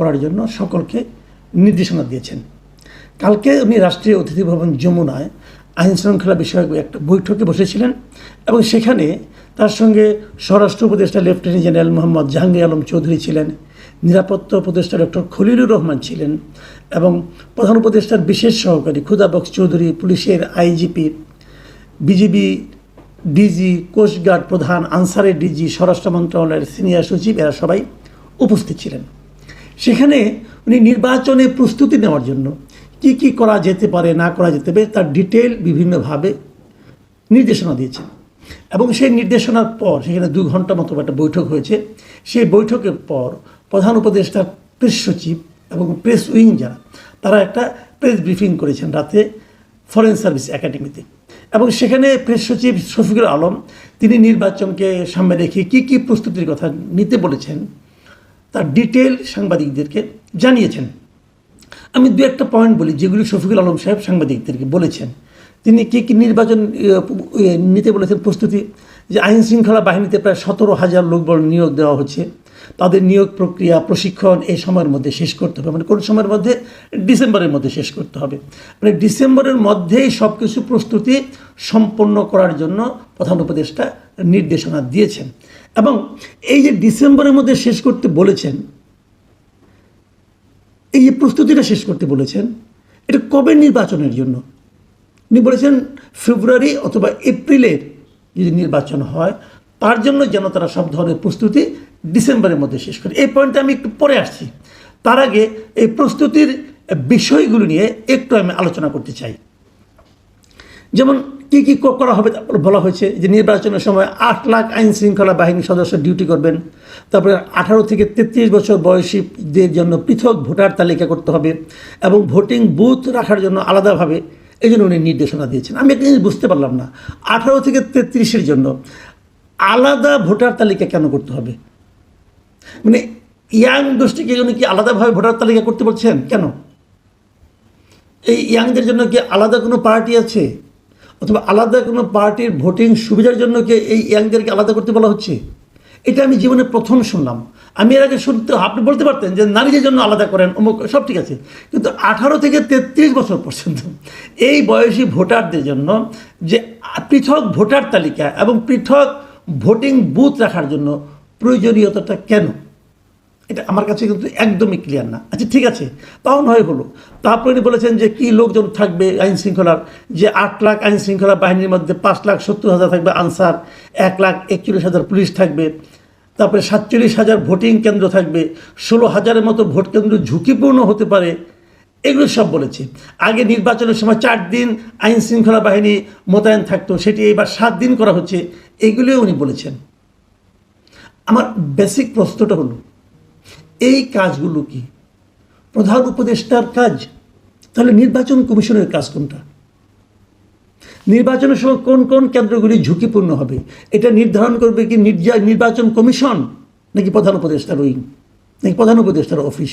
করার জন্য সকলকে নির্দেশনা দিয়েছেন। কালকে উনি রাষ্ট্রীয় অতিথি ভবন যমুনায় আইন শৃঙ্খলা বিষয়ক একটা বৈঠকে বসেছিলেন এবং সেখানে তার সঙ্গে স্বরাষ্ট্র উপদেষ্টা লেফটেন্যান্ট জেনারেল মোহাম্মদ জাহাঙ্গীর আলম চৌধুরী ছিলেন, নিরাপত্তা উপদেষ্টা ডক্টর খলিলুর রহমান ছিলেন এবং প্রধান উপদেষ্টার বিশেষ সহকারী খুদা বক্স চৌধুরী, পুলিশের আইজিপি, বিজিবি ডিজি, কোস্টগার্ড প্রধান, আনসারের ডিজি, স্বরাষ্ট্র মন্ত্রণালয়ের সিনিয়র সচিব, এরা সবাই উপস্থিত ছিলেন। সেখানে উনি নির্বাচনে প্রস্তুতি নেওয়ার জন্য কি কি করা যেতে পারে, না করা যেতে পারে, তার ডিটেল বিভিন্নভাবে নির্দেশনা দিয়েছেন এবং সেই নির্দেশনার পর সেখানে 2 ঘন্টা মতো একটা বৈঠক হয়েছে। সেই বৈঠকের পর প্রধান উপদেষ্টার প্রেস সচিব এবং প্রেস উইং যারা, তারা একটা প্রেস ব্রিফিং করেছেন রাতে ফরেন সার্ভিস একাডেমিতে এবং সেখানে প্রেস সচিব শফিকুল আলম তিনি নির্বাচনকে সামনে রেখে কী কী প্রস্তুতির কথা নিতে বলেছেন তার ডিটেল সাংবাদিকদেরকে জানিয়েছেন। আমি 2-1টা পয়েন্ট বলি যেগুলি শফিকুল আলম সাহেব সাংবাদিকদেরকে বলেছেন। তিনি কী কী নির্বাচন নিতে বলেছেন প্রস্তুতি, যে আইন শৃঙ্খলা বাহিনীতে প্রায় 17,000 লোকবল নিয়োগ দেওয়া হচ্ছে, তাদের নিয়োগ প্রক্রিয়া প্রশিক্ষণ এই সময়ের মধ্যে শেষ করতে হবে, মানে কোন সময়ের মধ্যে, ডিসেম্বরের মধ্যে শেষ করতে হবে, মানে ডিসেম্বরের মধ্যেই সব কিছু প্রস্তুতি সম্পন্ন করার জন্য প্রধান উপদেষ্টা নির্দেশনা দিয়েছেন। এবং এই যে ডিসেম্বরের মধ্যে শেষ করতে বলেছেন, এই যে প্রস্তুতিটা শেষ করতে বলেছেন, এটা কবে নির্বাচনের জন্য? উনি বলেছেন ফেব্রুয়ারি অথবা এপ্রিলের যদি নির্বাচন হয় তার জন্য যেন তারা সব ধরনের প্রস্তুতি ডিসেম্বরের মধ্যে শেষ করে। এই পয়েন্টটা আমি একটু পরে আসছি। তার আগে এই প্রস্তুতির বিষয়গুলো নিয়ে একটু আমি আলোচনা করতে চাই। যেমন কী কী করা হবে বলা হয়েছে যে নির্বাচনের সময় 8 লাখ আইন শৃঙ্খলা বাহিনীর সদস্য ডিউটি করবেন, তারপরে 18 থেকে 33 বছর বয়সীদের জন্য পৃথক ভোটার তালিকা করতে হবে এবং ভোটিং বুথ রাখার জন্য আলাদাভাবে, এই জন্য উনি নির্দেশনা দিয়েছেন। আমি একটা জিনিস বুঝতে পারলাম না, 18 থেকে 33-এর জন্য আলাদা ভোটার তালিকা কেন করতে হবে? মানে ইয়াং গোষ্ঠীকে জন্য কি আলাদাভাবে ভোটার তালিকা করতে বলছেন কেন? এই ইয়াংদের জন্য কি আলাদা কোনো পার্টি আছে, অথবা আলাদা কোনো পার্টির ভোটিং সুবিধার জন্য কি এই ইয়াংদেরকে আলাদা করতে বলা হচ্ছে? এটা আমি জীবনে প্রথম শুনলাম। আমি এর আগে শুনতে, আপনি বলতে পারতেন যে নারীদের জন্য আলাদা করেন, অমুক, সব ঠিক আছে, কিন্তু 18 থেকে 33 বছর পর্যন্ত এই বয়সী ভোটারদের জন্য যে পৃথক ভোটার তালিকা এবং পৃথক ভোটিং বুথ রাখার জন্য প্রয়োজনীয়তাটা কেন, এটা আমার কাছে কিন্তু একদমই ক্লিয়ার না। আচ্ছা ঠিক আছে, তাও নয় হলো। তারপরে উনি বলেছেন যে কী লোকজন থাকবে আইন শৃঙ্খলার, যে 8 লাখ আইন শৃঙ্খলা বাহিনীর মধ্যে 5,70,000 থাকবে আনসার, 1,41,000 পুলিশ থাকবে, তারপরে 47,000 ভোটিং কেন্দ্র থাকবে, 16,000-এর মতো ভোট কেন্দ্র ঝুঁকিপূর্ণ হতে পারে, এগুলো সব বলেছে। আগে নির্বাচনের সময় 4 দিন আইন শৃঙ্খলা বাহিনী মোতায়েন থাকতো, সেটি এবার 7 দিন করা হচ্ছে, এগুলিও উনি বলেছেন। আমার বেসিক প্রশ্নটা হলো, এই কাজগুলো কি প্রধান উপদেষ্টার কাজ? তাহলে নির্বাচন কমিশনের কাজ কোনটা? নির্বাচনের সময় কোন কোন কেন্দ্রগুলি ঝুঁকিপূর্ণ হবে এটা নির্ধারণ করবে কি নির্বাচন কমিশন, নাকি প্রধান উপদেষ্টার উইং, নাকি প্রধান উপদেষ্টার অফিস?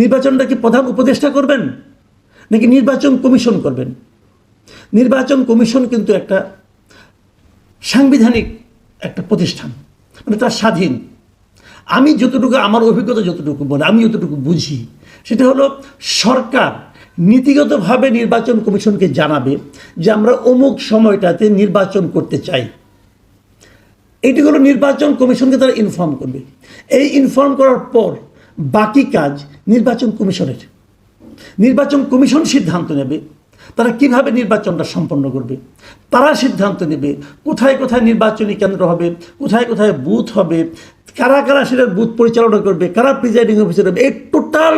নির্বাচনটা কি প্রধান উপদেষ্টা করবেন নাকি নির্বাচন কমিশন করবেন? নির্বাচন কমিশন কিন্তু একটা সাংবিধানিক একটা প্রতিষ্ঠান, মানে তার স্বাধীন। আমি যতটুকু, আমার অভিজ্ঞতা যতটুকু বলে, আমি যতটুকু বুঝি, সেটা হলো সরকার নীতিগতভাবে নির্বাচন কমিশনকে জানাবে যে আমরা অমুক সময়টাতে নির্বাচন করতে চাই। এইটি হলো নির্বাচন কমিশনকে তারা ইনফর্ম করবে। এই ইনফর্ম করার পর বাকি কাজ নির্বাচন কমিশনের। নির্বাচন কমিশন সিদ্ধান্ত নেবে তারা কিভাবে নির্বাচনটা সম্পন্ন করবে। তারা সিদ্ধান্ত নেবে কোথায় কোথায় নির্বাচনী কেন্দ্র হবে, কোথায় কোথায় বুথ হবে, কারা কারা সেটার বুথ পরিচালনা করবে, কারা প্রিজাইডিং অফিসার হবে, এই টোটাল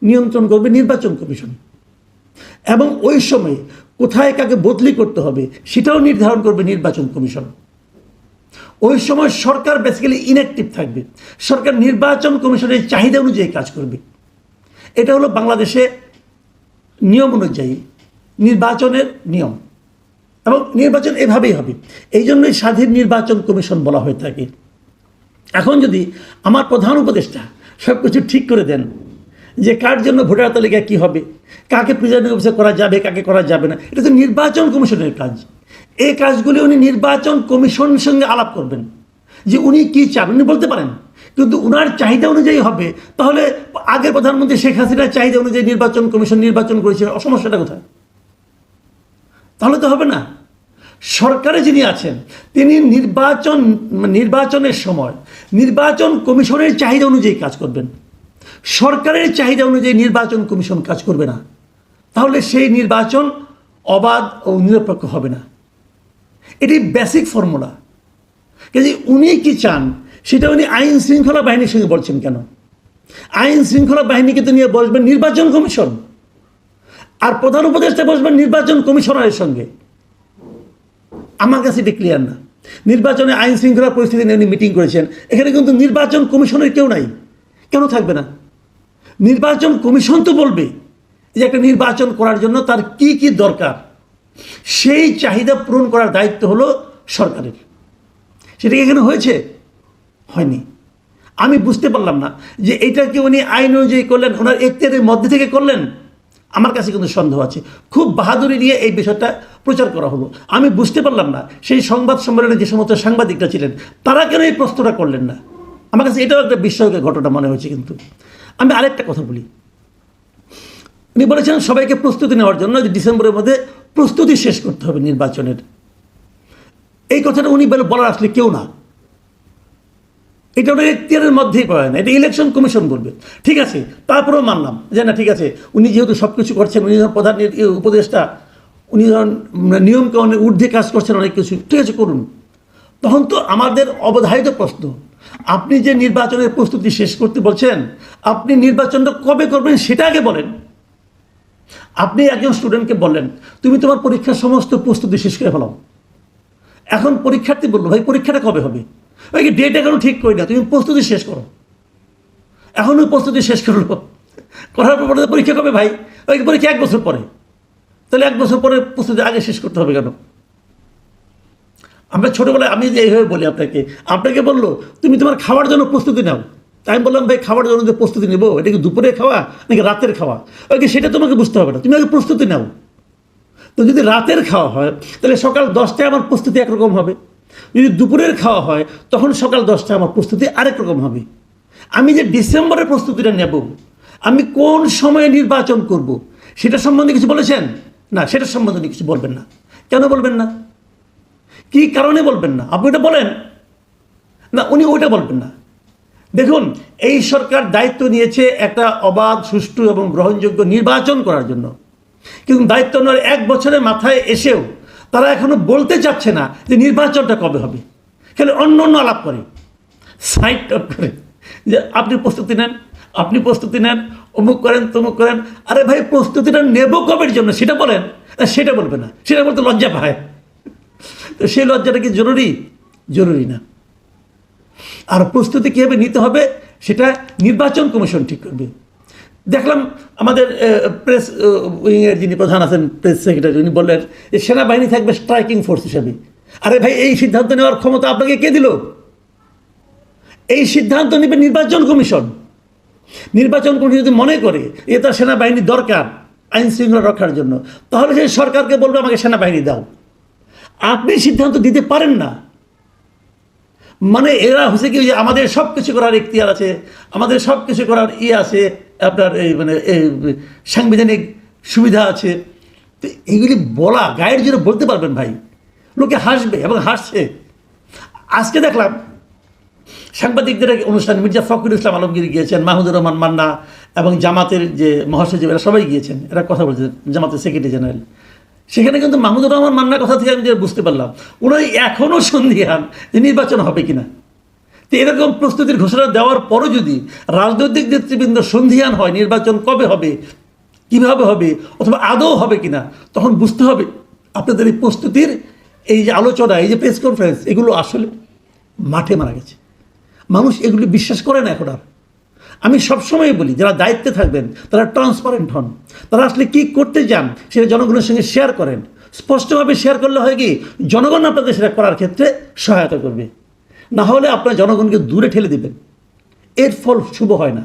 নিয়ন্ত্রণ করবে নির্বাচন কমিশন। এবং ওই সময় কোথায় কাকে বদলি করতে হবে সেটাও নির্ধারণ করবে নির্বাচন কমিশন। ওই সময় সরকার বেসিক্যালি ইনঅ্যাক্টিভ থাকবে, সরকার নির্বাচন কমিশনের চাহিদা অনুযায়ী কাজ করবে। এটা হলো বাংলাদেশে নিয়ম অনুযায়ী নির্বাচনের নিয়ম, এবং নির্বাচন এভাবেই হবে। এই জন্যই স্বাধীন নির্বাচন কমিশন বলা হয়ে থাকে। এখন যদি আমার প্রধান উপদেষ্টা সব কিছু ঠিক করে দেন যে কার জন্য ভোটার তালিকা কী হবে, কাকে প্রিজাইডিং অফিসার করা যাবে, কাকে করা যাবে না, এটা তো নির্বাচন কমিশনের কাজ। এই কাজগুলি উনি নির্বাচন কমিশনের সঙ্গে আলাপ করবেন যে উনি কী চান, উনি বলতে পারেন কিন্তু উনার চাহিদা অনুযায়ী হবে, তাহলে আগের প্রধানমন্ত্রী শেখ হাসিনার চাহিদা অনুযায়ী নির্বাচন কমিশন নির্বাচন করেছে, সমস্যাটা কোথায়? তাহলে তো হবে না। সরকারে যিনি আছেন তিনি নির্বাচনের সময় নির্বাচন কমিশনের চাহিদা অনুযায়ী কাজ করবেন, সরকারের চাহিদা অনুযায়ী নির্বাচন কমিশন কাজ করবে না, তাহলে সেই নির্বাচন অবাধ ও নিরপেক্ষ হবে না। এটি বেসিক ফর্মুলা। কাজে উনি কি চান সেটা উনি আইন শৃঙ্খলা বাহিনীর সঙ্গে বলছেন কেন? আইন শৃঙ্খলা বাহিনীকে তো নিয়ে বসবেন নির্বাচন কমিশন, আর প্রধান উপদেষ্টা বসবেন নির্বাচন কমিশনারের সঙ্গে। আমার কাছে এটি ক্লিয়ার না। নির্বাচনে আইন শৃঙ্খলা পরিস্থিতি নিয়ে উনি মিটিং করেছেন, এখানে কিন্তু নির্বাচন কমিশনের কেউ নাই। কেন থাকবে না? নির্বাচন কমিশন তো বলবে যে একটা নির্বাচন করার জন্য তার কি কি দরকার, সেই চাহিদা পূরণ করার দায়িত্ব হলো সরকারের। সেটা কি এখানে হয়েছে? হয়নি। আমি বুঝতে পারলাম না যে এটা কি উনি আইন অনুযায়ী করলেন, ওনার এখতিয়ারের মধ্যে থেকে করলেন। আমার কাছে কিন্তু সন্দেহ আছে। খুব বাহাদুরি নিয়ে এই বিষয়টা প্রচার করা হলো। আমি বুঝতে পারলাম না সেই সংবাদ সম্মেলনে যে সমস্ত সাংবাদিকরা ছিলেন তারা কেন এই প্রশ্নটা করলেন না। আমার কাছে এটাও একটা বিস্ময়কর ঘটনা মনে হয়েছে। কিন্তু আমি আরেকটা কথা বলি, উনি বলেছেন সবাইকে প্রস্তুতি নেওয়ার জন্য যে ডিসেম্বরের মধ্যে প্রস্তুতি শেষ করতে হবে নির্বাচনের। এই কথাটা উনি বলার আসলে কেউ না, এটা ওনার এখতিয়ারের মধ্যেই পড়ে না, এটা ইলেকশন কমিশন বলবে। ঠিক আছে, তারপরেও মানলাম যে না ঠিক আছে, উনি যেহেতু সব কিছু করছেন, উনি যখন প্রধান উপদেষ্টা, উনি যখন নিয়মকানুনের ঊর্ধ্বে কাজ করছেন অনেক কিছু, ঠিক আছে করুন। তখন তো আমাদের অবধারিত প্রশ্ন, আপনি যে নির্বাচনের প্রস্তুতি শেষ করতে বলছেন, আপনি নির্বাচনটা কবে করবেন সেটা আগে বলেন। আপনি একজন স্টুডেন্টকে বললেন তুমি তোমার পরীক্ষার সমস্ত প্রস্তুতি শেষ করে ফেলাও। এখন পরীক্ষার্থী বললো ভাই পরীক্ষাটা কবে হবে? ওই ডেট এখনো ঠিক করি না, তুমি প্রস্তুতি শেষ করো। এখন ওই প্রস্তুতি শেষ করলো, করার পর পরীক্ষা কবে ভাই? ওই পরীক্ষা 1 বছর পরে। তাহলে 1 বছর পরে প্রস্তুতি আগে শেষ করতে হবে কেন? আমরা ছোটোবেলায় আমি যে এইভাবে বলি আপনাকে বললো তুমি তোমার খাওয়ার জন্য প্রস্তুতি নাও। তাই আমি বললাম ভাই খাওয়ার জন্য যে প্রস্তুতি নেবো এটা কি দুপুরে খাওয়া নাকি রাতের খাওয়া? ওকে সেটা তোমাকে বুঝতে হবে না, তুমি আগে প্রস্তুতি নাও। তো যদি রাতের খাওয়া হয় তাহলে সকাল 10টায় আমার প্রস্তুতি একরকম হবে, যদি দুপুরের খাওয়া হয় তখন সকাল 10টায় আমার প্রস্তুতি আরেক রকম হবে। আমি যে ডিসেম্বরের প্রস্তুতিটা নেব, আমি কোন সময়ে নির্বাচন করব সেটা সম্বন্ধে কিছু বলেছেন না? সেটা সম্বন্ধে কিছু বলবেন না। কেন বলবেন না? কি কারণে বলবেন না? আপনি ওটা বলেন না, উনি ওইটা বলবেন না। দেখুন, এই সরকার দায়িত্ব নিয়েছে একটা অবাধ, সুষ্ঠু এবং গ্রহণযোগ্য নির্বাচন করার জন্য, কিন্তু দায়িত্ব নেওয়ার 1 বছরের মাথায় এসেও তারা এখনো বলতে চাচ্ছে না যে নির্বাচনটা কবে হবে। খালি অন্য আলাপ করে, সাইড টপ করে যে আপনি প্রস্তুতি নেন, আপনি প্রস্তুতি নেন, অমুক করেন তমুক করেন। আরে ভাই প্রস্তুতিটা নেব কবের জন্য সেটা বলেন। সেটা বলবে না, সেটা বলতে লজ্জা পায়। তো সেই লজ্জাটা কি জরুরি? জরুরি না। আর প্রস্তুতি কীভাবে নিতে হবে সেটা নির্বাচন কমিশন ঠিক করবে। দেখলাম আমাদের প্রেস উইংয়ের যিনি প্রধান আছেন, প্রেস সেক্রেটারি, উনি বললেন যে সেনাবাহিনী থাকবে স্ট্রাইকিং ফোর্স হিসাবে। আরে ভাই এই সিদ্ধান্ত নেওয়ার ক্ষমতা আপনাকে কে দিল? এই সিদ্ধান্ত নেবে নির্বাচন কমিশন। নির্বাচন কমিশন যদি মনে করে এ তার সেনাবাহিনী দরকার আইন শৃঙ্খলা রক্ষার জন্য, তাহলে সেই সরকারকে বলবে আমাকে সেনাবাহিনী দাও। আপনি সিদ্ধান্ত দিতে পারেন না। মানে এরা হচ্ছে কি, যে আমাদের সব কিছু করার এখতিয়ার আছে, আমাদের সব কিছু করার আছে, আপনার এই সাংবিধানিক সুবিধা আছে। তো এইগুলি বলা গায়ের জন্য বলতে পারবেন ভাই, লোকে হাসবে এবং হাসছে। আজকে দেখলাম সাংবাদিকদের অনুষ্ঠান মির্জা ফখরুল ইসলাম আলমগীর গিয়েছেন, মাহমুদুর রহমান মান্না এবং জামাতের যে মহাসচিব এরা সবাই গিয়েছেন, এরা কথা বলছেন, জামাতের সেক্রেটারি জেনারেল। সেখানে কিন্তু মাহমুদুর রহমান মান্নার কথা থেকে আমি যে বুঝতে পারলাম উনি এখনও সন্দিহান যে নির্বাচন হবে কিনা। তো এরকম প্রস্তুতির ঘোষণা দেওয়ার পরও যদি রাজনৈতিক নেতৃবৃন্দ সন্দিহান হয় নির্বাচন কবে হবে, কিভাবে হবে, অথবা আদৌ হবে কিনা, তখন বুঝতে হবে আপনাদের এই প্রস্তুতির এই যে আলোচনা, এই যে প্রেস কনফারেন্স, এগুলো আসলে মাঠে মারা গেছে। মানুষ এগুলি বিশ্বাস করে না এখন আর। আমি সবসময় বলি যারা দায়িত্বে থাকবেন তারা ট্রান্সপারেন্ট হন, তারা আসলে কী করতে চান সেটা জনগণের সঙ্গে শেয়ার করেন। স্পষ্টভাবে শেয়ার করলে হয় কি, জনগণ আপনাদের সেটা করার ক্ষেত্রে সহায়তা করবে। না হলে আপনার জনগণকে দূরে ঠেলে দেবেন, এর ফল শুভ হয় না।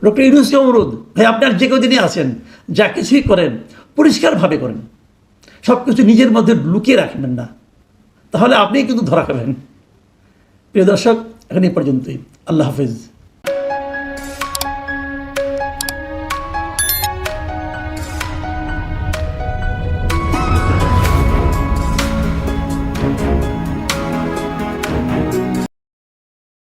ডক্টর ইউনূসকে অনুরোধ, ভাই আপনার যে কদিনই আছেন যা কিছুই করেন পরিষ্কারভাবে করেন, সব কিছু নিজের মধ্যে লুকিয়ে রাখবেন না, তাহলে আপনিই কিন্তু ধরা খাবেন। প্রিয় দর্শক, এখন এই পর্যন্তই। আল্লাহ হাফেজ।